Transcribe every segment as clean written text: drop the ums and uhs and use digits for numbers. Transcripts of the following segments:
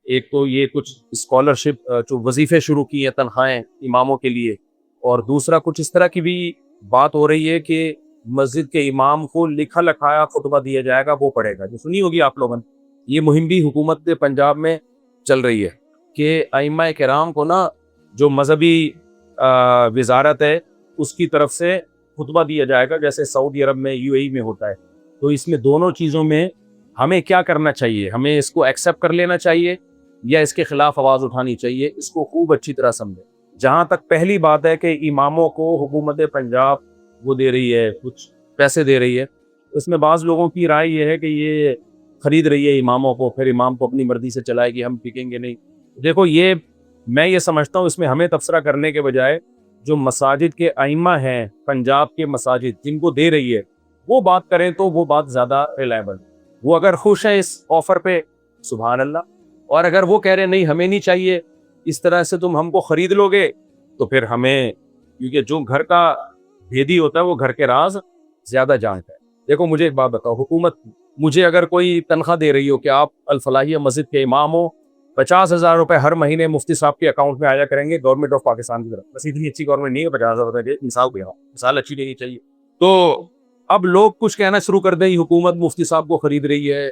ایک تو یہ کچھ اسکالرشپ جو وظیفے شروع کی ہیں تنخواہیں اماموں کے لیے، اور دوسرا کچھ اس طرح کی بھی بات ہو رہی ہے کہ مسجد کے امام کو لکھا لکھایا خطبہ دیا جائے گا، وہ پڑھے گا، جو سنی ہوگی آپ لوگوں نے۔ یہ مہم بھی حکومت پنجاب میں چل رہی ہے کہ ائمہ کرام کو نا جو مذہبی وزارت ہے اس کی طرف سے خطبہ دیا جائے گا، جیسے سعودی عرب میں، یو اے ای میں ہوتا ہے۔ تو اس میں دونوں چیزوں میں ہمیں کیا کرنا چاہیے؟ ہمیں اس کو ایکسیپٹ کر لینا چاہیے یا اس کے خلاف آواز اٹھانی چاہیے؟ اس کو خوب اچھی طرح سمجھیں۔ جہاں تک پہلی بات ہے کہ اماموں کو حکومت پنجاب وہ دے رہی ہے، کچھ پیسے دے رہی ہے، اس میں بعض لوگوں کی رائے یہ ہے کہ یہ خرید رہی ہے اماموں کو، پھر امام کو اپنی مرضی سے چلائے گی، ہم ٹکیں گے نہیں۔ دیکھو میں یہ سمجھتا ہوں اس میں ہمیں تبصرہ کرنے کے بجائے جو مساجد کے ائمہ ہیں پنجاب کے مساجد جن کو دے رہی ہے وہ بات کریں تو وہ بات زیادہ ریلائبل۔ وہ اگر خوش ہیں اس آفر پہ سبحان اللہ، اور اگر وہ کہہ رہے نہیں ہمیں نہیں چاہیے، اس طرح سے تم ہم کو خرید لو گے تو پھر ہمیں، کیونکہ جو گھر کا بھیدی ہوتا ہے وہ گھر کے راز زیادہ جانتا ہے۔ دیکھو مجھے ایک بات بتاؤ، حکومت مجھے اگر کوئی تنخواہ دے رہی ہو کہ آپ الفلاحیہ مسجد کے امام ہو، 50,000 روپے ہر مہینے مفتی صاحب کے اکاؤنٹ میں آیا کریں گے گورنمنٹ آف پاکستان کی طرف، بس اتنی اچھی گورنمنٹ نہیں ہے 50,000 روپے کے مثال دے رہا ہوں، مثال اچھی لینی چاہیے۔ تو اب لوگ کچھ کہنا شروع کر دیں حکومت مفتی صاحب کو خرید رہی ہے،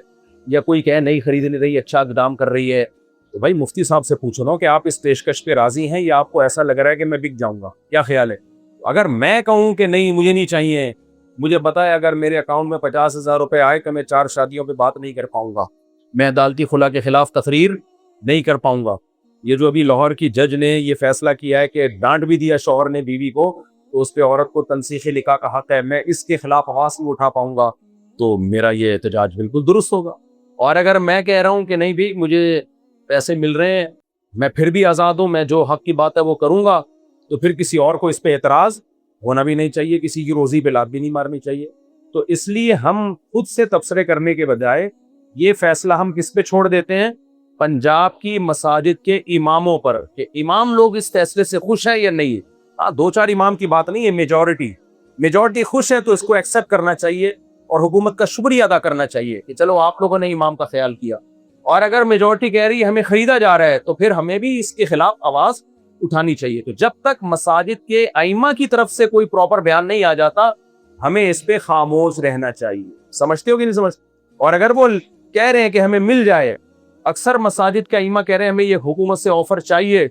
یا کوئی کہے نہیں خرید نہیں رہی، اچھا اقدام کر رہی ہے، تو بھائی مفتی صاحب سے پوچھو نا کہ آپ اس پیشکش پہ راضی ہیں یا آپ کو ایسا لگ رہا ہے کہ میں بک جاؤں گا؟ کیا خیال ہے؟ اگر میں کہوں کہ نہیں مجھے نہیں چاہیے، مجھے پتا ہے اگر میرے اکاؤنٹ میں 50,000 روپے آئے کہ میں 4 شادیوں پہ بات نہیں کر پاؤں گا، میں عدالتی خلا کے خلاف تقریر نہیں کر پاؤں گا۔ یہ جو ابھی لاہور کی جج نے یہ فیصلہ کیا ہے کہ ڈانٹ بھی دیا شوہر نے بیوی کو، تو اس پہ عورت کو تنسیخی نکاح کا حق ہے، میں اس کے خلاف آواز نہیں اٹھا پاؤں گا، تو میرا یہ احتجاج بالکل درست ہوگا۔ اور اگر میں کہہ رہا ہوں کہ نہیں بھی مجھے پیسے مل رہے ہیں، میں پھر بھی آزاد ہوں، میں جو حق کی بات ہے وہ کروں گا، تو پھر کسی اور کو اس پہ اعتراض ہونا بھی نہیں چاہیے، کسی کی روزی پہ لات بھی نہیں مارنی چاہیے۔ تو اس لیے ہم خود سے تبصرے کرنے کے بجائے یہ فیصلہ ہم کس پہ چھوڑ دیتے ہیں؟ پنجاب کی مساجد کے اماموں پر، کہ امام لوگ اس فیصلے سے خوش ہیں یا نہیں۔ ہاں 2-4 امام کی بات نہیں ہے، میجورٹی خوش ہے، تو اس کو ایکسیپٹ کرنا چاہیے اور حکومت کا شکریہ ادا کرنا چاہیے کہ چلو آپ لوگوں نے امام کا خیال کیا۔ اور اگر میجورٹی کہہ رہی ہے ہمیں خریدا جا رہا ہے، تو پھر ہمیں بھی اس کے خلاف آواز اٹھانی چاہیے۔ تو جب تک مساجد کے ائمہ کی طرف سے کوئی پراپر بیان نہیں آ جاتا، ہمیں اس پہ خاموش رہنا چاہیے۔ سمجھتے ہو کہ نہیں سمجھتے؟ اور اگر وہ کہہ رہے ہیں کہ ہمیں مل جائے، اکثر مساجد کے ائمہ کہہ رہے ہیں ہمیں یہ حکومت سے آفر چاہیے،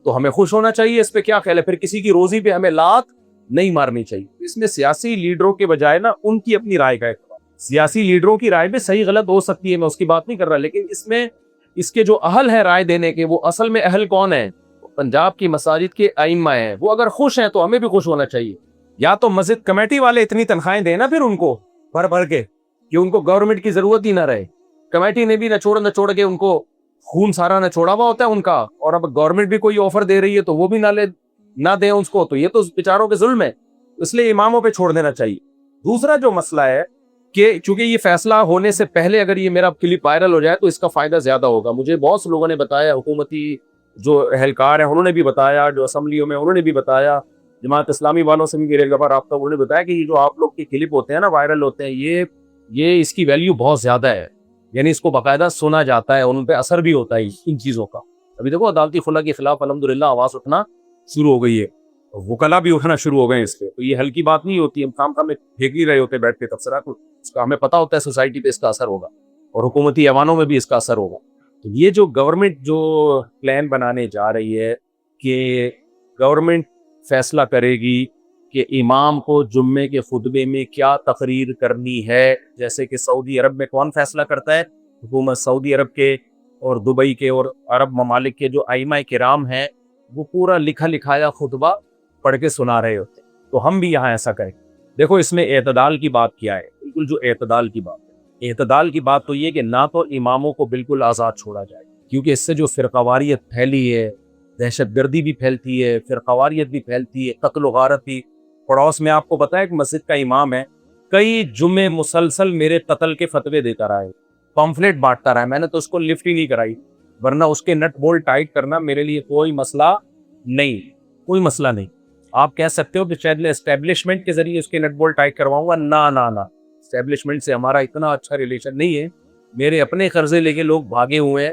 تو ہمیں خوش ہونا چاہیے۔ اس پہ کیا خیال ہے؟ پھر کسی کی روزی پہ ہمیں لات نہیں مارنی چاہیے۔ اس میں سیاسی لیڈروں کے بجائے نا ان کی اپنی رائے کا اعتبار، سیاسی لیڈروں کی رائے بھی صحیح غلط ہو سکتی ہے، میں اس کی بات نہیں کر رہا، لیکن اس میں اس کے جو اہل ہیں رائے دینے کے، وہ اصل میں اہل کون ہیں؟ پنجاب کی مساجد کے ائمہ ہیں۔ وہ اگر خوش ہیں تو ہمیں بھی خوش ہونا چاہیے۔ یا تو مسجد کمیٹی والے اتنی تنخواہیں دینا پھر ان کو بھر بھر کے کہ ان کو گورنمنٹ کی ضرورت ہی نہ رہے۔ کمیٹی نے بھی نہ چھوڑ کے ان کو خون سارا نہ چھوڑا ہوا ہوتا ہے ان کا، اور اب گورنمنٹ بھی کوئی آفر دے رہی ہے تو وہ بھی نہ دیں اس کو، تو یہ تو بیچاروں کے ظلم ہے۔ اس لیے اماموں پہ چھوڑ دینا چاہیے۔ دوسرا جو مسئلہ ہے کہ چونکہ یہ فیصلہ ہونے سے پہلے اگر یہ میرا کلپ وائرل ہو جائے تو اس کا فائدہ زیادہ ہوگا۔ مجھے بہت سے لوگوں نے بتایا، حکومتی جو اہلکار ہیں انہوں نے بھی بتایا، جو اسمبلیوں میں انہوں نے بھی بتایا، جماعت اسلامی والوں سے بھی میرے دفعہ رابطہ، انہوں نے بتایا کہ یہ جو آپ لوگ کے کلپ ہوتے ہیں نا وائرل ہوتے ہیں، یہ اس کی ویلیو بہت زیادہ ہے، یعنی اس کو باقاعدہ سنا جاتا ہے، ان پہ اثر بھی ہوتا ہے ان چیزوں کا۔ ابھی دیکھو عدالتی خلا کے خلاف الحمدللہ آواز اٹھنا شروع ہو گئی ہے، وکلا بھی اٹھنا شروع ہو گئے ہیں اس پہ، تو یہ ہلکی بات نہیں ہوتی، ہم کام میں پھینک ہی رہے ہوتے بیٹھ کے تبصرہ کو، اس کا ہمیں پتا ہوتا ہے سوسائٹی پہ اس کا اثر ہوگا اور حکومتی ایوانوں میں بھی اس کا اثر ہوگا۔ تو یہ جو گورنمنٹ جو پلان بنانے جا رہی ہے کہ گورنمنٹ فیصلہ کرے گی کہ امام کو جمعے کے خطبے میں کیا تقریر کرنی ہے، جیسے کہ سعودی عرب میں کون فیصلہ کرتا ہے؟ حکومت سعودی عرب کے اور دبئی کے اور عرب ممالک کے جو ائمہ کرام ہیں وہ پورا لکھا لکھایا خطبہ پڑھ کے سنا رہے ہوتے ہیں، تو ہم بھی یہاں ایسا کریں۔ دیکھو اس میں اعتدال کی بات کیا ہے، بالکل جو اعتدال کی بات ہے، اعتدال کی بات تو یہ کہ نہ تو اماموں کو بالکل آزاد چھوڑا جائے، کیونکہ اس سے جو فرقہ واریت پھیلی ہے، دہشت گردی بھی پھیلتی ہے، فرقہ واریت بھی پھیلتی ہے، قتل و غارت بھی۔ پڑوس میں آپ کو پتا ہے ایک مسجد کا امام ہے، کئی جمعے مسلسل میرے قتل کے فتوے دیتا رہا ہے، پمفلیٹ بانٹتا رہا ہے، میں نے تو اس کو لفٹ ہی نہیں کرائی، ورنہ اس کے نٹ بولٹ ٹائٹ کرنا میرے لیے کوئی مسئلہ نہیں۔ آپ کہہ سکتے ہو کہ شاید میں اسٹیبلشمنٹ کے ذریعے اس کے نٹ بولٹ ٹائٹ کرواؤں گا، نہ اسٹیبلشمنٹ سے ہمارا اتنا اچھا ریلیشن نہیں ہے، میرے اپنے قرضے لے کے لوگ بھاگے ہوئے ہیں،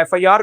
FIR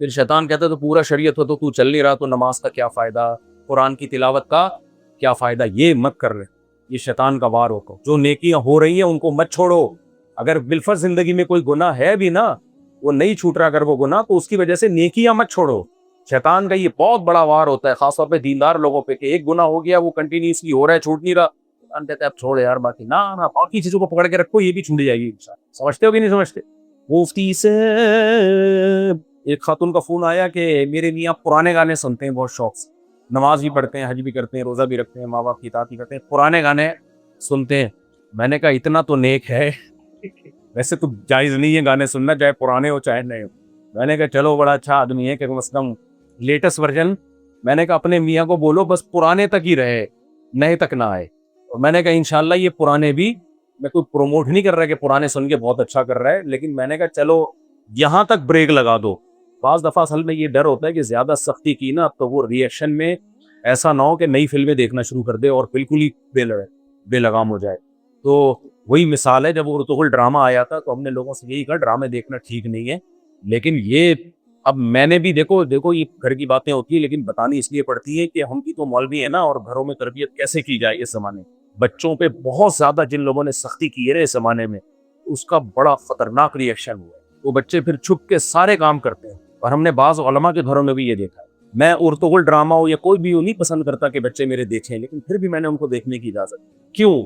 پھر شیطان کہتا ہے تو پورا شریعت ہو تو چل نہیں رہا تو نماز کا کیا فائدہ, قرآن کی تلاوت کا کیا فائدہ. یہ مت کر رہے, یہ شیطان کا وار ہو. جو نیکیاں ہو رہی ہیں ان کو مت چھوڑو. اگر بالفرض زندگی میں کوئی گناہ ہے بھی نا, وہ نہیں چھوٹ رہا اگر وہ گناہ, تو اس کی وجہ سے نیکیاں مت چھوڑو. شیطان کا یہ بہت بڑا وار ہوتا ہے, خاص طور پہ دیندار لوگوں پہ, کہ ایک گناہ ہو گیا وہ کنٹینیوسلی ہو رہا ہے, چھوٹ نہیں رہا, شیطان کہتا ہے اب چھوڑ یار باقی نہ باقی چیزوں کو پکڑ کے رکھو, یہ بھی چھوٹ جائے گی. سمجھتے ہو کہ نہیں سمجھتے؟ مفتی سے ایک خاتون کا فون آیا کہ میرے میاں پرانے گانے سنتے ہیں بہت شوق سے, نماز بھی پڑھتے ہیں, حج بھی کرتے ہیں, روزہ بھی رکھتے ہیں, ماں باپ کی اطاعت بھی کرتے ہیں, پرانے گانے سنتے ہیں. میں نے کہا اتنا تو نیک ہے, ویسے تو جائز نہیں ہے گانے سننا, چاہے پرانے ہو چاہے نئے ہو. میں نے کہا چلو بڑا اچھا آدمی ہے کہ کم از کم لیٹسٹ ورژن. میں نے کہا اپنے میاں کو بولو بس پرانے تک ہی رہے, نئے تک نہ آئے. اور میں نے کہا انشاءاللہ یہ پرانے بھی, میں کوئی پروموٹ نہیں کر رہا کہ پرانے سن کے بہت اچھا کر رہا ہے, لیکن میں نے کہا چلو یہاں تک بریک لگا دو. بعض دفعہ اصل میں یہ ڈر ہوتا ہے کہ زیادہ سختی کی نا تو وہ ری ایکشن میں ایسا نہ ہو کہ نئی فلمیں دیکھنا شروع کر دے اور بالکل ہی بے لگام ہو جائے. تو وہی مثال ہے, جب ارطغرل ڈرامہ آیا تھا تو ہم نے لوگوں سے یہی کہا ڈرامے دیکھنا ٹھیک نہیں ہے, لیکن یہ اب میں نے بھی دیکھو یہ گھر کی باتیں ہوتی ہیں لیکن بتانی اس لیے پڑتی ہے کہ ہم بھی تو مولوی ہیں نا, اور گھروں میں تربیت کیسے کی جائے اس زمانے میں. بچوں پہ بہت زیادہ جن لوگوں نے سختی کی ہے اس زمانے میں, اس کا بڑا خطرناک ری ایکشن ہوا ہے. وہ بچے پھر چھپ کے سارے کام کرتے ہیں, اور ہم نے بعض علماء کے گھروں میں بھی یہ دیکھا ہے. میں ارطغرل ڈرامہ ہو یا کوئی بھی نہیں پسند کرتا کہ بچے میرے دیکھیں, لیکن پھر بھی میں نے ان کو دیکھنے کی اجازت. کیوں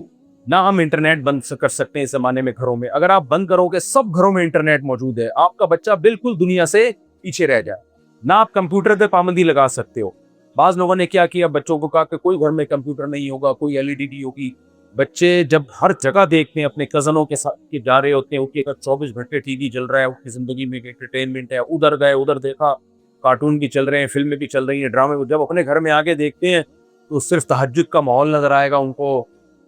نہ ہم انٹرنیٹ بند کر سکتے ہیں اس زمانے میں گھروں میں؟ اگر آپ بند کرو گے سب گھروں میں انٹرنیٹ موجود ہے, آپ کا بچہ بالکل دنیا سے پیچھے رہ جائے. نہ آپ کمپیوٹر پہ پابندی لگا سکتے ہو. بعض لوگوں نے کیا کیا, بچوں کو کہا کہ کوئی گھر میں کمپیوٹر نہیں ہوگا, کوئی ایل ای ڈی نہیں ہوگی. بچے جب ہر جگہ دیکھتے ہیں اپنے کزنوں کے ساتھ جا رہے ہوتے ہیں, ان کے 24 گھنٹے ٹی وی چل رہا ہے, ان کی زندگی میں انٹرٹینمنٹ ہے, ادھر گئے ادھر دیکھا, کارٹون بھی چل رہے ہیں, فلمیں بھی چل رہی ہیں, ڈرامے, جب اپنے گھر میں آگے دیکھتے ہیں تو صرف تہجد کا ماحول نظر آئے گا ان کو,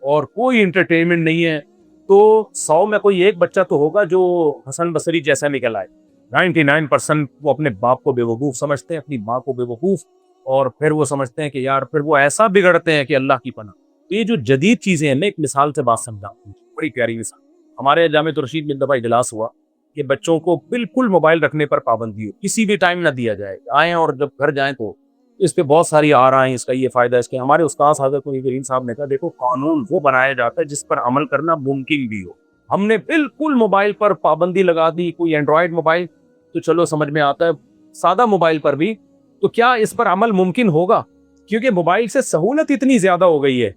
اور کوئی انٹرٹینمنٹ نہیں ہے. تو 100 میں کوئی ایک بچہ تو ہوگا جو حسن بصری جیسا نکل آئے. 99% وہ اپنے باپ کو بے وقوف سمجھتے ہیں, اپنی ماں کو بے وقوف, اور پھر وہ سمجھتے ہیں کہ یار پھر وہ ایسا بگڑتے ہیں کہ اللہ کی پناہ. تو یہ جو جدید چیزیں ہیں میں ایک مثال سے بات سمجھا, بڑی پیاری مثال. ہمارے جامعۃ الرشید میں دفعہ اجلاس ہوا کہ بچوں کو بالکل موبائل رکھنے پر پابندی ہو, کسی بھی ٹائم نہ دیا جائے, آئیں اور جب گھر جائیں تو اس پہ بہت ساری آ رہا ہیں, اس کا یہ فائدہ ہے, اس کے. ہمارے استاد حضرت کریم صاحب نے کہا دیکھو قانون وہ بنایا جاتا ہے جس پر عمل کرنا ممکن بھی ہو. ہم نے بالکل موبائل پر پابندی لگا دی, کوئی اینڈرائڈ موبائل تو چلو سمجھ میں آتا ہے, سادہ موبائل پر بھی, تو کیا اس پر عمل ممکن ہوگا؟ کیونکہ موبائل سے سہولت اتنی زیادہ ہو گئی ہے,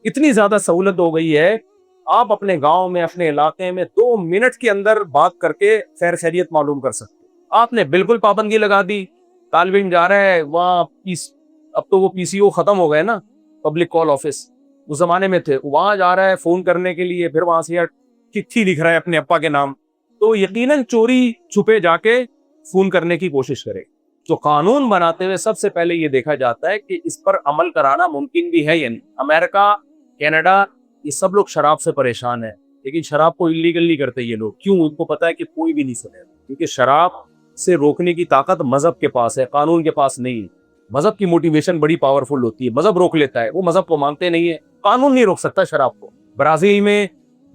اتنی زیادہ سہولت ہو گئی ہے, آپ اپنے گاؤں میں اپنے علاقے میں 2 منٹ کے اندر بات کر کے خیر خیریت معلوم کر سکتے. آپ نے بالکل پابندی لگا دی, طالب علم جا رہا ہے وہاں, اب تو وہ پی سی او ختم ہو گئے نا, پبلک کال آفس, اس زمانے میں تھے, وہاں جا رہا ہے فون کرنے کے لیے, پھر وہاں سے چٹھی لکھ رہا ہے اپنے ابا کے نام, تو یقیناً چوری چھپے جا کے فون کرنے کی کوشش کرے. تو قانون بناتے ہوئے سب سے پہلے یہ دیکھا جاتا ہے کہ اس پر عمل کرانا ممکن بھی ہے یا نہیں. امریکہ, کینیڈا, یہ سب لوگ شراب سے پریشان ہیں, لیکن شراب کو انلیگل نہیں کرتے یہ لوگ. کیوں؟ ان کو پتا ہے کہ کوئی بھی نہیں سنے گا, کیونکہ شراب سے روکنے کی طاقت مذہب کے پاس ہے, قانون کے پاس نہیں. مذہب کی موٹیویشن بڑی پاورفل ہوتی ہے, مذہب روک لیتا ہے, وہ مذہب کو مانتے نہیں ہے, قانون نہیں روک سکتا شراب کو. برازیل میں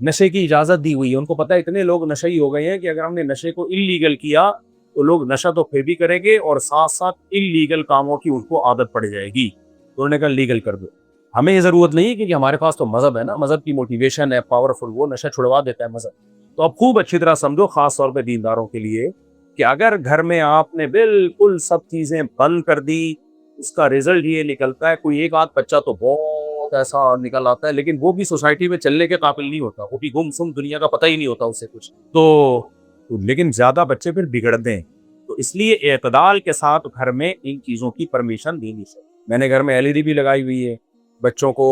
نشے کی اجازت دی ہوئی ہے, ان کو پتا ہے اتنے لوگ نشئی ہو گئے ہیں کہ اگر ہم نے نشے کو انلیگل کیا تو لوگ نشہ تو پھر بھی کریں گے, اور ساتھ ساتھ انلیگل کاموں کی ان کو عادت پڑ جائے گی. تو انہوں نے کہا لیگل کر دو. ہمیں یہ ضرورت نہیں ہے کیونکہ ہمارے پاس تو مذہب ہے نا, مذہب کی موٹیویشن ہے پاورفل, وہ نشہ چھڑوا دیتا ہے مذہب. تو اب خوب اچھی طرح سمجھو, خاص طور پہ دینداروں کے لیے, کہ اگر گھر میں آپ نے بالکل سب چیزیں بند کر دی, اس کا رزلٹ یہ نکلتا ہے, کوئی ایک آدھ بچہ تو بہت ایسا نکل آتا ہے, لیکن وہ بھی سوسائٹی میں چلنے کے قابل نہیں ہوتا, وہ بھی گم سم, دنیا کا پتہ ہی نہیں ہوتا اسے کچھ. تو لیکن زیادہ بچے پھر بگڑتے ہیں. تو اس لیے اعتدال کے ساتھ گھر میں ان چیزوں کی پرمیشن دینی چاہیے. میں نے گھر میں ایل ای ڈی بھی لگائی ہوئی ہے, بچوں کو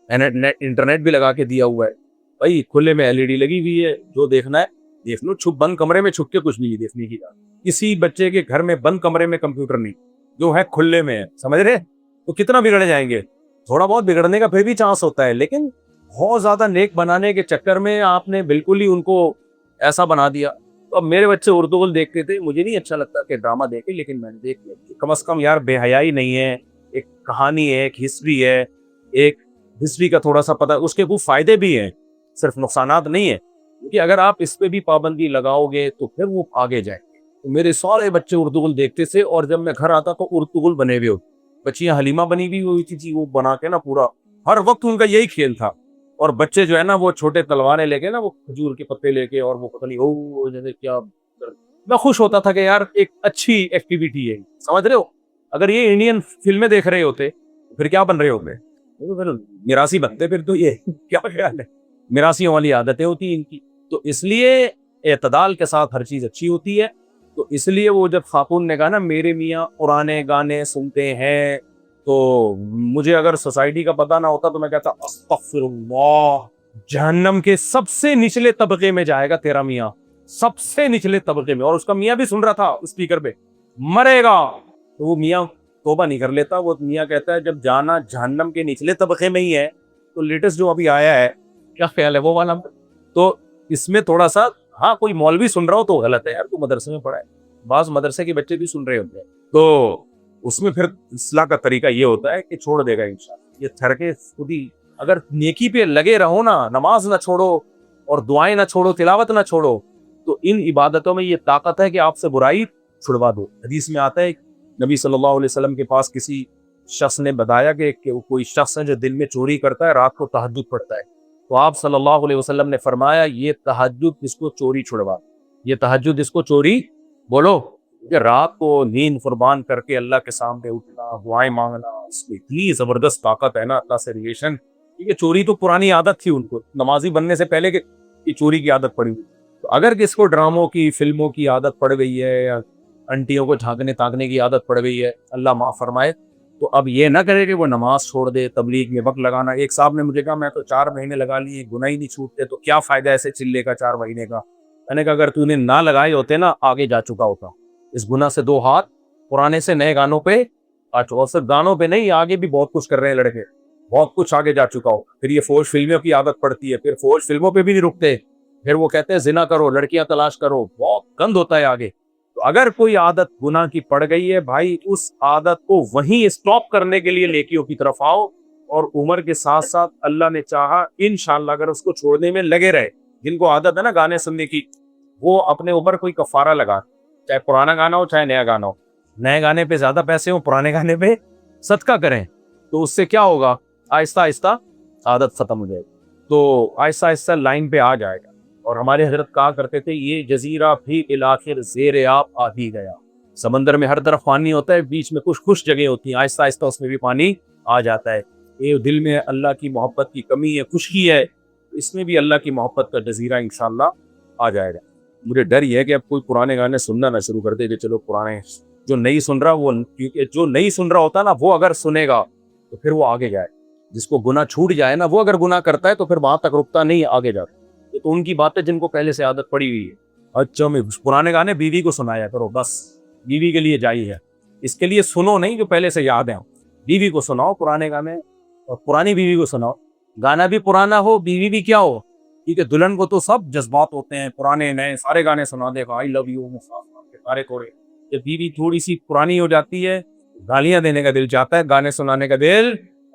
انٹرنیٹ بھی لگا کے دیا ہوا ہے. بھائی کھلے میں ایل ای ڈی لگی ہوئی ہے, جو دیکھنا ہے دیکھ لو, چھپ بند کمرے میں چھپ کے کچھ نہیں دیکھنے کی. کسی بچے کے گھر میں بند کمرے میں کمپیوٹر نہیں, جو ہے کھلے میں ہے, سمجھ رہے؟ تو کتنا بگڑ جائیں گے. تھوڑا بہت بگڑنے کا پھر بھی چانس ہوتا ہے, لیکن بہت زیادہ نیک بنانے کے چکر میں آپ نے بالکل ہی ان کو ایسا بنا دیا. تو اب میرے بچے اردو دیکھتے تھے, مجھے نہیں اچھا لگتا کہ ڈرامہ دیکھے, لیکن میں نے دیکھ لیا. کم از کم یار بے حیائی نہیں ہے, ایک کہانی ہے, ایک ہسٹری ہے, ایک ہسٹری کا تھوڑا سا پتہ, اس کے کچھ فائدے بھی ہیں, صرف نقصانات نہیں ہیں. کیونکہ اگر آپ اس پہ بھی پابندی لگاؤ گے تو پھر وہ آگے جائیں گے. تو میرے سارے بچے اردو دیکھتے تھے اور جب میں گھر آتا تو اردو بنے ہوئے ہوتے، بچیاں حلیمہ بنی ہوئی ہوئی تھی وہ بنا کے نا پورا ہر وقت ان کا یہی کھیل تھا. اور بچے جو ہے نا وہ چھوٹے تلواریں لے کے نا وہ کھجور کے پتے لے کے اور وہ پتہ نہیں او جیسے کیا. میں خوش ہوتا تھا کہ یار ایک اچھی ایکٹیویٹی ہے. سمجھ رہے ہو؟ اگر یہ انڈین فلمیں دیکھ رہے ہوتے پھر کیا بن رہے ہوتے؟ پھر میراثی بنتے. پھر تو یہ کیا خیال ہے، میراثیوں والی عادتیں ہوتی ہیں ان کی. تو اس لیے اعتدال کے ساتھ ہر چیز اچھی ہوتی ہے. تو اس لیے وہ جب خاتون نے کہا نا میرے میاں پرانے گانے سنتے ہیں، تو مجھے اگر سوسائٹی کا پتہ نہ ہوتا تو میں کہتا استغفر اللہ، جہنم کے سب سے نچلے طبقے میں جائے گا تیرا میاں، سب سے نچلے طبقے میں. اور اس کا میاں بھی سن رہا تھا اسپیکر پہ، مرے گا. تو وہ میاں توبہ نہیں کر لیتا. وہ میاں کہتا ہے جب جانا جہنم کے نچلے طبقے میں ہی ہے تو لیٹسٹ جو ابھی آیا ہے کیا خیال ہے وہ والا. تو اس میں تھوڑا سا ہاں کوئی مولوی سن رہا ہو تو غلط ہے یار، تو مدرسے میں پڑھا ہے. بعض مدرسے کے بچے بھی سن رہے ہوتے ہیں تو اس میں پھر اصلاح کا طریقہ یہ ہوتا ہے کہ چھوڑ دے گا انشاءاللہ. یہ تھر کے خود ہی اگر نیکی پہ لگے رہو نا، نماز نہ چھوڑو اور دعائیں نہ چھوڑو، تلاوت نہ چھوڑو، تو ان عبادتوں میں یہ طاقت ہے کہ آپ سے برائی چھڑوا دو. حدیث میں آتا ہے نبی صلی اللہ علیہ وسلم کے پاس کسی شخص نے بتایا کہ کوئی شخص ہے جو دن میں چوری کرتا ہے، رات کو تہجد پڑھتا ہے. تو آپ صلی اللہ علیہ وسلم نے فرمایا یہ تہجد اس کو چوری چھڑوا، یہ تہجد اس کو چوری بولو کہ رات کو نیند قربان کر کے اللہ کے سامنے اٹھنا، دعائیں مانگنا، اس کی اتنی زبردست طاقت ہے نا اللہ سے ریلیشن. کیونکہ چوری تو پرانی عادت تھی ان کو، نمازی بننے سے پہلے کہ چوری کی عادت پڑی ہوئی. تو اگر کس کو ڈراموں کی فلموں کی عادت پڑ گئی ہے یا انٹیوں کو جھانکنے تاکنے کی عادت پڑ گئی ہے، اللہ معاف فرمائے، تو اب یہ نہ کرے کہ وہ نماز چھوڑ دے. تبلیغ میں وقت لگانا، ایک صاحب نے مجھے کہا میں تو 4 مہینے لگا لیے گناہ ہی نہیں چھوٹتے، تو کیا فائدہ ایسے چلے کا 4 مہینے کا. میں نے کہا اگر تو نے نہ لگائے ہوتے نا آگے جا چکا ہوتا. اس گناہ سے 2 ہاتھ، پرانے سے نئے گانوں پہ اور صرف گانوں پہ نہیں، آگے بھی بہت کچھ کر رہے ہیں لڑکے، بہت کچھ آگے جا چکا ہو. پھر یہ فوج فلموں کی عادت پڑتی ہے، پھر فوج فلموں پہ بھی نہیں رکتے، پھر وہ کہتے ہیں زنا کرو، لڑکیاں تلاش کرو، بہت گند ہوتا ہے آگے. تو اگر کوئی عادت گناہ کی پڑ گئی ہے بھائی، اس عادت کو وہیں اسٹاپ کرنے کے لیے نیکیوں کی طرف آؤ، اور عمر کے ساتھ ساتھ اللہ نے چاہا انشاءاللہ اگر اس کو چھوڑنے میں لگے رہے. جن کو عادت ہے نا گانے سننے کی، وہ اپنے اوپر کوئی کفارہ لگا، چاہے پرانا گانا ہو چاہے نیا گانا ہو. نئے گانے پہ زیادہ پیسے ہوں، پرانے گانے پہ صدقہ کریں. تو اس سے کیا ہوگا، آہستہ آہستہ عادت ختم ہو جائے گی، تو آہستہ آہستہ لائن پہ آ جائے گا. اور ہمارے حضرت کہا کرتے تھے یہ جزیرہ بھی بالآخر زیر آب آ ہی گیا. سمندر میں ہر طرف پانی ہوتا ہے، بیچ میں کچھ خوش جگہ ہوتی ہیں، آہستہ آہستہ اس میں بھی پانی آ جاتا ہے. یہ دل میں اللہ کی محبت کی کمی ہے، خشکی ہے، اس میں بھی اللہ کی محبت کا جزیرہ انشاءاللہ آ جائے گا. مجھے ڈر یہ ہے کہ اب کوئی پرانے گانے سننا نہ شروع کر دے کہ چلو پرانے، جو نہیں سن رہا وہ، کیونکہ جو نہیں سن رہا ہوتا نا وہ اگر سنے گا تو پھر وہ آگے جائے. جس کو گناہ چھوٹ جائے نا وہ اگر گناہ کرتا ہے تو پھر وہاں تک رکتا نہیں، آگے جاتا. تو ان کی باتیں جن کو پہلے سے عادت پڑی ہوئی ہے. اچھا میں پرانے گانے بیوی کو سنایا کرو، بس بیوی کے لیے جائی ہے، اس کے لیے سنو نہیں جو پہلے سے یاد ہیں. بیوی کو سناؤ پرانے گانے، اور پرانی بیوی کو سناؤ. گانا بھی پرانا ہو، بیوی بھی کیا ہو، کیونکہ دلہن کو تو سب جذبات ہوتے ہیں، پرانے نئے سارے گانے سنا دے گا، آئی لو یو سارے کوڑے. جب بیوی تھوڑی سی پرانی ہو جاتی ہے، گالیاں دینے کا دل چاہتا ہے، گانے سنانے کا دل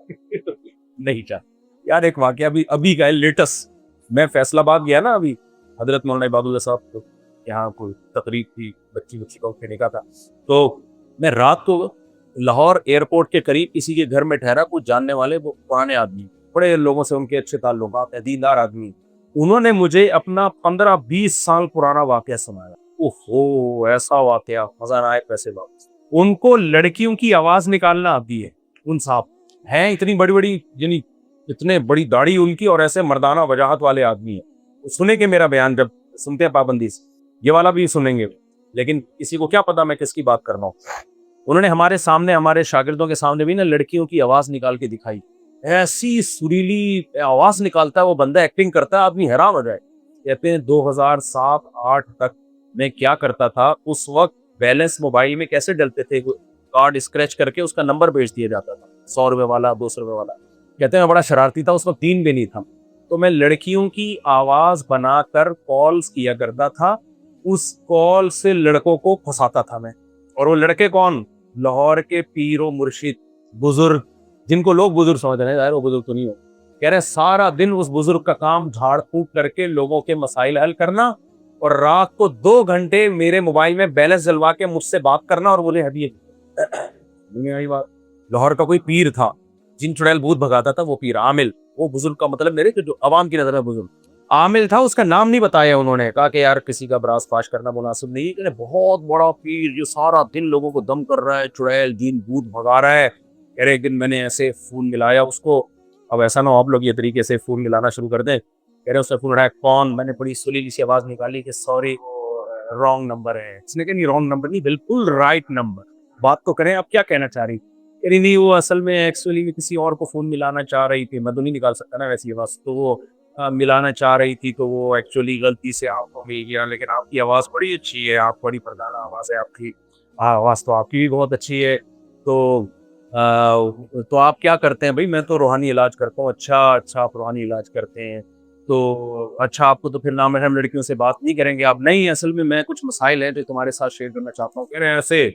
نہیں چاہتا. یار ایک واقعہ بھی ابھی کا ہے لیٹسٹ. میں فیصل آباد گیا نا ابھی، حضرت مولانا عباد اللہ صاحب کو یہاں کوئی تقریب تھی، بچی کا اٹھنے کا تھا. تو میں رات کو لاہور ایئرپورٹ کے قریب کسی کے گھر میں ٹھہرا. کچھ جاننے والے وہ پرانے آدمی، بڑے لوگوں سے ان کے اچھے تعلقات ہیں، دیندار آدمی. انہوں نے مجھے اپنا 15-20 سال پرانا واقعہ سنایا. اوہو ایسا واقعہ، مزہ نہ آئے پیسے واپس. ان کو لڑکیوں کی آواز نکالنا آتی ہے. ان صاحب ہیں اتنی بڑی بڑی، یعنی اتنے بڑی داڑھی ان کی، اور ایسے مردانہ وجاہت والے آدمی ہیں. سنیں گے میرا بیان، جب سنتے ہیں پابندی سے یہ والا بھی سنیں گے، لیکن کسی کو کیا پتا میں کس کی بات کر رہا ہوں. انہوں نے ہمارے سامنے، ہمارے شاگردوں کے سامنے بھی نا لڑکیوں کی آواز نکال کے دکھائی. ایسی سریلی آواز نکالتا ہے وہ بندہ، ایکٹنگ کرتا ہے، آدمی حیران ہو جائے. کہتے ہیں 2007-8 تک میں کیا کرتا تھا، اس وقت بیلنس موبائل میں کیسے ڈلتے تھے، کارڈ اسکریچ کر کے اس کا نمبر بھیج دیا جاتا تھا، 100 روپے والا 200 روپے والا. کہتے ہیں میں بڑا شرارتی تھا، اس وقت دین بھی نہیں تھا، تو میں لڑکیوں کی آواز بنا کر کالز کیا کرتا تھا. اس کال سے لڑکوں کو پھنساتا تھا میں. اور وہ لڑکے کون، لاہور کے پیر و مرشد بزرگ، جن کو لوگ بزرگ سمجھ رہے ہیں، ظاہر وہ بزرگ تو نہیں ہو. کہہ رہے سارا دن اس بزرگ کا کام جھاڑ پھونک کر کے لوگوں کے مسائل حل کرنا اور رات کو 2 گھنٹے میرے موبائل میں بیلنس جلوا کے مجھ سے بات کرنا اور بولے ابھی بات. لاہور کا کوئی پیر تھا جن چڑیل بھوت بھگاتا تھا، وہ پیر عامل، وہ بزرگ کا مطلب میرے جو عوام کی نظر میں بزرگ عامل تھا، اس کا نام نہیں بتایا انہوں نے، کہا کہ یار کسی کا براس پاش کرنا مناسب نہیں ہے، بہت بڑا پیر جو سارا دن لوگوں کو دم کر رہا ہے، چڑیل جن بھوت بھگا رہا ہے. کہہ رہے ایک دن میں نے ایسے فون ملایا اس کو، اب ایسا نہ ہو آپ لوگ یہ طریقے سے فون ملانا شروع کر دیں. کہہ رہے اس نے فون اٹھایا، کون؟ میں نے بڑی سلیلی سی آواز نکالی کہ سوری رانگ نمبر ہے. اس نے کہا نہیں رانگ نمبر نہیں، بالکل رائٹ نمبر، بات تو کریں آپ کیا کہنا چاہ رہی. یعنی نہیں وہ اصل میں ایکچولی کسی اور کو فون ملانا چاہ رہی تھی، میں تو نہیں نکال سکتا نا ویسی آواز، تو وہ ملانا چاہ رہی تھی، تو وہ ایکچولی غلطی سے آپ کو مل گیا. لیکن آپ کی آواز بڑی اچھی ہے، آپ بڑی پردانہ آواز ہے آپ کی، آواز تو آپ کی بھی بہت اچھی ہے. تو آپ کیا کرتے ہیں بھائی؟ میں تو روحانی علاج کرتا ہوں. اچھا آپ روحانی علاج کرتے ہیں تو اچھا، آپ کو تو پھر نامحرم لڑکیوں سے بات نہیں کریں گے آپ؟ نہیں، اصل میں کچھ مسائل ہیں جو تمہارے ساتھ شیئر کرنا چاہتا ہوں. کہہ رہے ہیں ایسے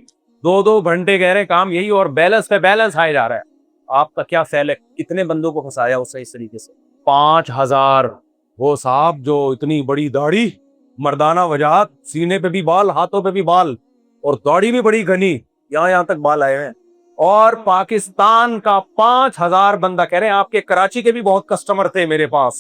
2 گھنٹے کہہ رہے کام یہی، اور بیلنس پہ بیلنس آئے جا رہا ہے. آپ کا کیا فیل ہے؟ کتنے بندوں کو پھنسایا اس سے اس طریقے سے؟ 5,000. وہ صاحب جو اتنی بڑی داڑھی، مردانہ وجاہت، سینے پہ بھی بال، ہاتھوں پہ بھی بال، اور داڑھی بھی بڑی گھنی، یہاں تک بال آئے ہیں. اور پاکستان کا 5,000 بندہ. کہہ رہے ہیں آپ کے کراچی کے بھی بہت کسٹمر تھے میرے پاس،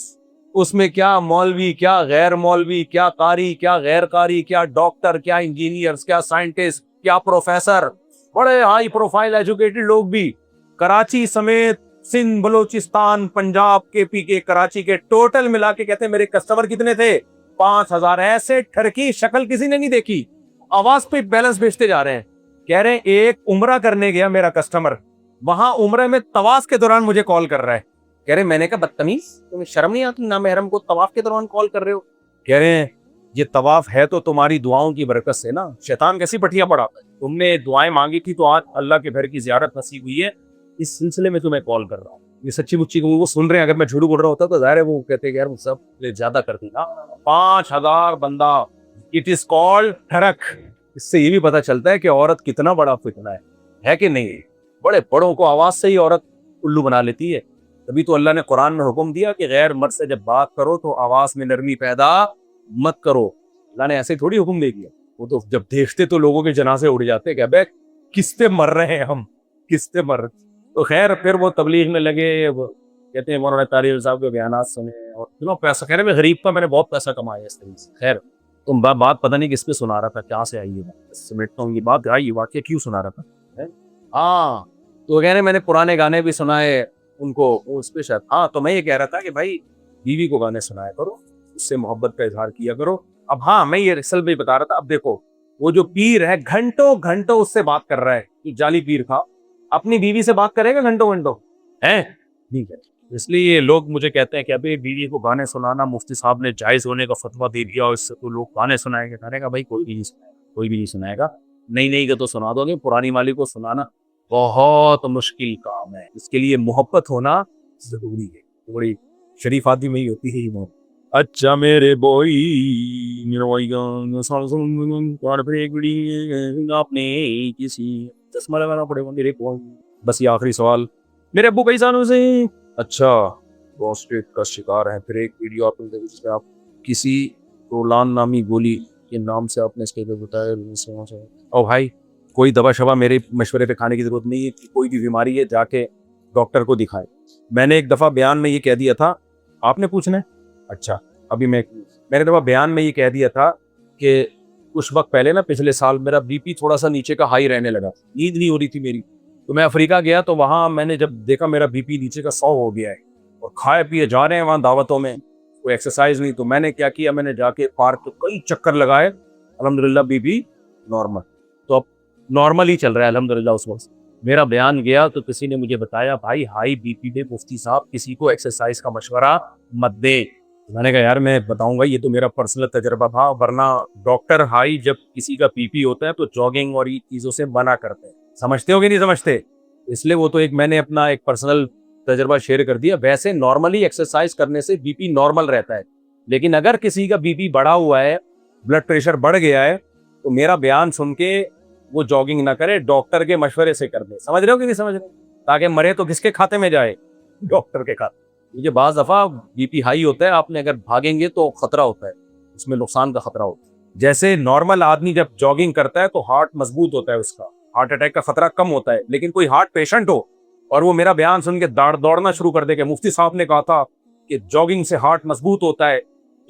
اس میں کیا مولوی، کیا غیر مولوی، کیا قاری، کیا غیر قاری، کیا ڈاکٹر، کیا انجینئرز، کیا سائنٹسٹ، کیا پروفیسر، بڑے ہائی پروفائل ایجوکیٹڈ لوگ بھی. کراچی سمیت سندھ، بلوچستان، پنجاب، کے پی کے، کراچی کے ٹوٹل ملا کے کہتے ہیں میرے کسٹمر کتنے تھے؟ 5,000. ایسے ٹھرکی شکل کسی نے نہیں دیکھی، آواز پہ بیلنس بیچتے جا رہے ہیں. کہہ رہے ہیں ایک عمرہ کرنے گیا میرا کسٹمر، وہاں عمرے میں طواف کے دوران مجھے کال کر رہا ہے. کہہ رہے میں نے کہا بدتمیز، تمہیں شرم نہیں آتی نامحرم کو طواف کے دوران کال کر رہے ہو؟ کہہ رہے ہیں یہ طواف ہے تو تمہاری دعاؤں کی برکت سے نا، شیطان کیسی پٹھیاں پڑھاتا ہے، تم نے دعائیں مانگی تھی تو آج اللہ کے گھر کی زیارت نصیب ہوئی ہے، اس سلسلے میں تمہیں کال کر رہا ہوں. یہ سچی مچی کو وہ سن رہے ہیں. اگر میں جھوٹ بول رہا ہوتا تو ظاہر ہے وہ کہتے کہ یار سب زیادہ کرتی نا. 5,000 بندہ، اٹ از کالڈ ٹھرک. اس سے یہ بھی پتا چلتا ہے کہ عورت کتنا بڑا فتنہ ہے کہ نہیں. بڑے بڑوں کو آواز سے ہی عورت الو بنا لیتی ہے. تبھی تو اللہ نے قرآن میں حکم دیا کہ غیر مرد سے جب بات کرو تو آواز میں نرمی پیدا مت کرو. اللہ نے ایسے تھوڑی حکم دے دیا. وہ تو جب دیکھتے تو لوگوں کے جنازے اڑ جاتے کہ ابے کس پہ مر رہے ہیں ہم، کس پہ مر. تو خیر پھر وہ تبلیغ میں لگے، کہتے ہیں مولانا طاہر صاحب کے بیانات سنے اور پیسہ. کہہ رہے میں غریب کا میں نے بہت پیسہ کمایا اس طریقے سے. خیر تم بات پتہ نہیں کس پہ سنا رہا تھا، کہاں سے آئی ہے، سمجھتا ہوں یہ بات آئی واقعہ کیوں سنا رہا تھا. ہاں تو کہہ رہے میں نے پرانے گانے بھی سنائے ان کو اس پہ شاید. ہاں تو میں یہ کہہ رہا تھا کہ بھائی بیوی کو گانے سنایا کرو، اس سے محبت کا اظہار کیا کرو. اب ہاں میں یہ رسل بھی بتا رہا تھا. اب دیکھو وہ جو پیر ہے گھنٹوں گھنٹوں اس سے بات کر رہا ہے، جو جعلی پیر تھا اپنی بیوی سے بات کرے گا گھنٹوں گھنٹوں ہے ٹھیک ہے. اس لیے لوگ مجھے کہتے ہیں کہ ابھی بیوی کو گانے سنانا مفتی صاحب نے جائز ہونے کا فتویٰ دے دیا، اس سے تو لوگ گانے سنائیں گے. کہنے کا بھائی کوئی بھی نہیں سنائے گا. نہیں تو سنا دو گے. پرانی والی کو سنانا بہت مشکل کام ہے، اس کے لیے محبت ہونا ضروری ہے. بڑی شریف آدمی میں ہی ہوتی ہے یہ محبت. اچھا میرے بوئی آپ نے کسی چشمہ لگانا پڑے گا میرے کو. بس یہ آخری سوال، میرے ابو کئی سالوں سے اچھا پروسٹیٹ کا شکار ہیں. پھر ایک ویڈیو آپ نے دیکھی جس میں آپ کسی رولان نامی گولی کے نام سے آپ نے اس کے بتایا. اور بھائی کوئی دوا شوا میرے مشورے پہ کھانے کی ضرورت نہیں ہے. کوئی بھی بیماری ہے جا کے ڈاکٹر کو دکھائے. میں نے ایک دفعہ بیان میں یہ کہہ دیا تھا، آپ نے پوچھنا ہے اچھا ابھی میں نے دفعہ بیان میں یہ کہہ دیا تھا کہ کچھ وقت پہلے نا پچھلے سال میرا بی پی تھوڑا سا نیچے کا ہائی رہنے لگا، نیند نہیں ہو رہی تھی میری. تو میں افریقہ گیا تو وہاں میں نے جب دیکھا میرا بی پی نیچے کا 100 ہو گیا ہے اور کھائے پیے جا رہے ہیں وہاں دعوتوں میں، کوئی ایکسرسائز نہیں. تو میں نے کیا کیا، میں نے جا کے پارک تو کئی چکر لگائے، الحمدللہ بی پی نارمل. تو اب نارمل ہی چل رہا ہے الحمدللہ. اس وقت میرا بیان گیا تو کسی نے مجھے بتایا بھائی ہائی بی پی پہ مفتی صاحب کسی کو ایکسرسائز کا مشورہ مت دے. میں نے کہا یار میں بتاؤں گا، یہ تو میرا پرسنل تجربہ تھا، ورنہ ڈاکٹر ہائی جب کسی کا پی پی ہوتا ہے تو جاگنگ اور یہ چیزوں سے منع کرتے ہیں. سمجھتے ہو کہ نہیں سمجھتے؟ اس لیے وہ تو ایک میں نے اپنا ایک پرسنل تجربہ شیئر کر دیا. ویسے نارملی ایکسرسائز کرنے سے بی پی نارمل رہتا ہے، لیکن اگر کسی کا بی پی بڑھا ہوا ہے، بلڈ پریشر بڑھ گیا ہے، تو میرا بیان سن کے وہ جاگنگ نہ کرے، ڈاکٹر کے مشورے سے کر دے. سمجھ رہے ہو کہ نہیں سمجھ رہے؟ تاکہ مرے تو کس کے کھاتے میں جائے؟ ڈاکٹر کے کھاتے. یہ بعض دفعہ بی پی ہائی ہوتا ہے، آپ نے اگر بھاگیں گے تو خطرہ ہوتا ہے. اس میں نقصان کا خطرہ ہوتا ہے. جیسے نارمل آدمی جب جاگنگ کرتا ہے تو ہارٹ مضبوط ہوتا ہے, اس کا ہارٹ اٹیک کا خطرہ کم ہوتا ہے. لیکن کوئی ہارٹ پیشنٹ ہو اور وہ میرا بیان سن کے دوڑنا شروع کر دے کہ مفتی صاحب نے کہا تھا کہ جاگنگ سے ہارٹ مضبوط ہوتا ہے,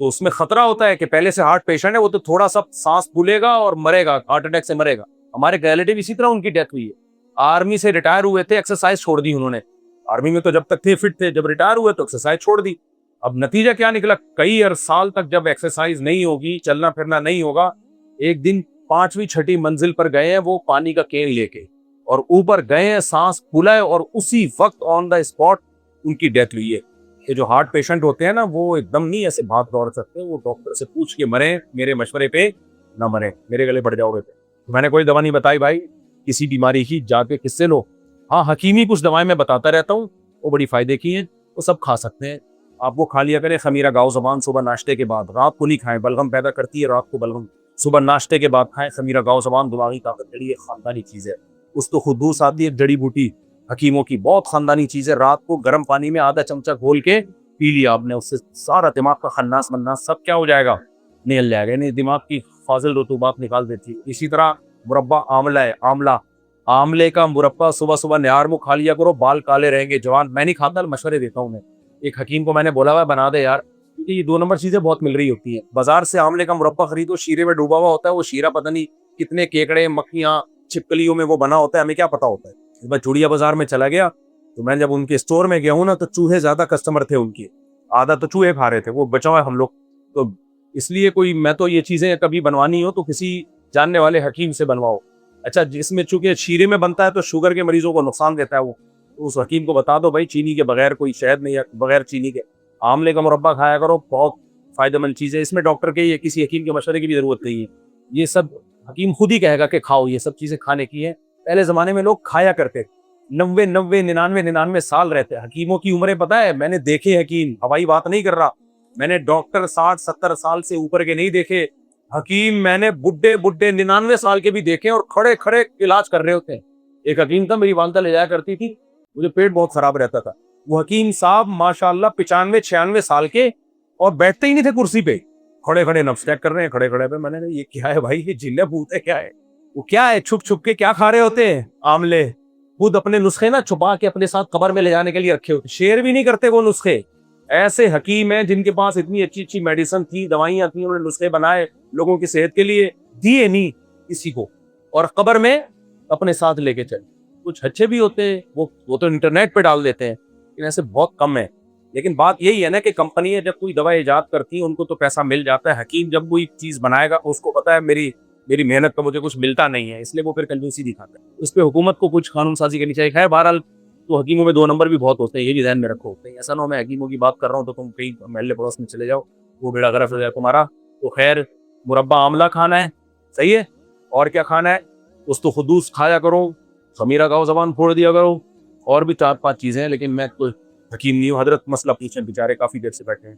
تو اس میں خطرہ ہوتا ہے کہ پہلے سے ہارٹ پیشنٹ ہے, وہ تو تھوڑا سا سانس پھولے گا اور مرے گا, ہارٹ اٹیک سے مرے گا. ہمارے ریلیٹیو اسی طرح ان کی ڈیتھ ہوئی ہے. آرمی سے ریٹائر ہوئے تھے, ایکسرسائز چھوڑ دی انہوں نے. آرمی میں تو جب تک تھے فٹ تھے, جب ریٹائر ہوئے تو ایکسرسائز چھوڑ دی. اب نتیجہ کیا نکلا, کئی سال تک جب ایکسرسائز نہیں ہوگی, چلنا پھرنا نہیں ہوگا, ایک دن 5ویں 6ٹھی منزل پر گئے ہیں وہ پانی کا کین لے کے, اور اوپر گئے ہیں, سانس پھولا ہے, اور اسی وقت آن دا اسپاٹ ان کی ڈیتھ ہوئی ہے. یہ جو ہارٹ پیشنٹ ہوتے ہیں نا, وہ ایک دم نہیں ایسے بھاگ دوڑ سکتے, وہ ڈاکٹر سے پوچھ کے مرے, میرے مشورے پہ نہ مرے, میرے گلے پڑ جاؤ گے. میں نے کوئی دوا نہیں بتائی بھائی کسی بیماری کی, جا کے کس سے لو. ہاں حکیمی کچھ دوائیں میں بتاتا رہتا ہوں, وہ بڑی فائدے کی ہیں, وہ سب کھا سکتے ہیں. آپ وہ کھا لیا کریں خمیرہ گاؤ زبان صبح ناشتے کے بعد, رات کو نہیں کھائیں, بلغم پیدا کرتی ہے رات کو بلغم. صبح ناشتے کے بعد کھائیں خمیرہ گاؤ زبان, دماغی طاقت کے لیے خاندانی چیز ہے. اس تو خدوس آتی ہے جڑی بوٹی حکیموں کی, بہت خاندانی چیز ہے. رات کو گرم پانی میں آدھا چمچہ گھول کے پی لیا آپ نے, اس سے سارا دماغ کا خناس مناس سب کیا ہو جائے گا, نکل جائے گا. یعنی دماغ کی فاضل رطوبات نکال دیتی ہے. اسی طرح مربع آملہ ہے, آملے کا مربع صبح صبح نہار میں کھا لیا کرو, بال کالے رہیں گے جوان. میں نہیں کھاتا, مشورے دیتا ہوں میں. ایک حکیم کو میں نے بولا ہوا بنا دے یار, کیونکہ یہ 2 نمبر چیزیں بہت مل رہی ہوتی ہیں. بازار سے آملے کا مربع خریدو, شیرے میں ڈوبا ہوا ہوتا ہے, وہ شیرہ پتہ نہیں کتنے کیکڑے مکھیاں چھپکلیوں میں وہ بنا ہوتا ہے, ہمیں کیا پتا ہوتا ہے. میں چوڑیا بازار میں چلا گیا تو میں جب ان کے اسٹور میں گیا ہوں نا, تو چوہے زیادہ کسٹمر تھے ان کے, آدھا تو چوہے کھا رہے تھے, وہ بچا ہوا ہم لوگ. تو اس لیے کوئی میں تو یہ چیزیں کبھی بنوانی ہو تو کسی جاننے والے حکیم سے بنواؤ. اچھا جس میں چونکہ شیرے میں بنتا ہے تو شوگر کے مریضوں کو نقصان دیتا ہے وہ, تو اس حکیم کو بتا دو بھائی چینی کے بغیر, کوئی شہد نہیں ہے بغیر چینی کے, آملے کا مربع کھایا کرو, بہت فائدہ مند چیز ہے. اس میں ڈاکٹر کے یا کسی حکیم کے مشورے کی بھی ضرورت نہیں ہے, یہ سب حکیم خود ہی کہے گا کہ کھاؤ, یہ سب چیزیں کھانے کی ہیں. پہلے زمانے میں لوگ کھایا کرتے, 99 سال رہتے. حکیموں کی عمریں پتہ ہے, میں نے دیکھے حکیم, ہوائی بات نہیں کر رہا, میں نے ڈاکٹر 60-70 سال سے اوپر کے نہیں دیکھے حکیم, میں نے بڈھے 99 سال کے بھی دیکھے, اور کھڑے کھڑے علاج کر رہے ہوتے ہیں. ایک حکیم تھا, میری والدہ لے جایا کرتی تھی, مجھے پیٹ بہت خراب رہتا تھا. وہ حکیم صاحب ماشاءاللہ 95-96 سال کے, اور بیٹھتے ہی نہیں تھے کرسی پہ, کھڑے کھڑے نفس چیک کر رہے ہیں کھڑے کھڑے پہ. میں نے یہ کیا ہے بھائی, یہ جلے بھوت ہے کیا ہے, وہ کیا ہے چھپ چھپ کے کیا کھا رہے ہوتے ہیں آملے, خود اپنے نسخے نا چھپا کے اپنے ساتھ قبر میں لے جانے کے لیے رکھے ہوتے, شیئر بھی نہیں کرتے وہ نسخے. ایسے حکیم ہیں جن کے پاس اتنی اچھی اچھی میڈیسن تھی, دوائیاں تھیں, انہوں نے نسخے بنائے لوگوں کی صحت کے لیے, دیے نہیں کسی کو, اور قبر میں اپنے ساتھ لے کے چلے. کچھ اچھے بھی ہوتے ہیں, وہ تو انٹرنیٹ پہ ڈال دیتے ہیں, لیکن ایسے بہت کم ہے. لیکن بات یہی ہے نا کہ کمپنیاں جب کوئی دوا ایجاد کرتی ہیں ان کو تو پیسہ مل جاتا ہے. حکیم جب کوئی چیز بنائے گا اس کو پتا ہے میری محنت کا مجھے کچھ ملتا نہیں ہے, اس لیے وہ پھر کنجوسی دکھاتا ہے. اس پہ حکومت کو کچھ قانون سازی کرنی چاہیے. خیر بہرحال تو حکیموں میں 2 نمبر بھی بہت ہوتے ہیں, یہ بھی ذہن میں رکھو. ایسا نہ ہو میں حکیموں کی بات کر رہا ہوں تو تم کہیں محلے پڑوس میں چلے جاؤ, وہ بیڑا غرق ہو جائے تمہارا. تو خیر مربع آملہ کھانا ہے, صحیح ہے, اور کیا کھانا ہے, اس تو خدوس کھایا کرو, خمیرہ گاؤ زبان پھوڑ دیا کرو, اور بھی 4-5 چیزیں ہیں. لیکن میں کوئی حکیم نہیں ہوں. حضرت مسئلہ پوچھیں, بیچارے کافی دیر سے بیٹھے ہیں.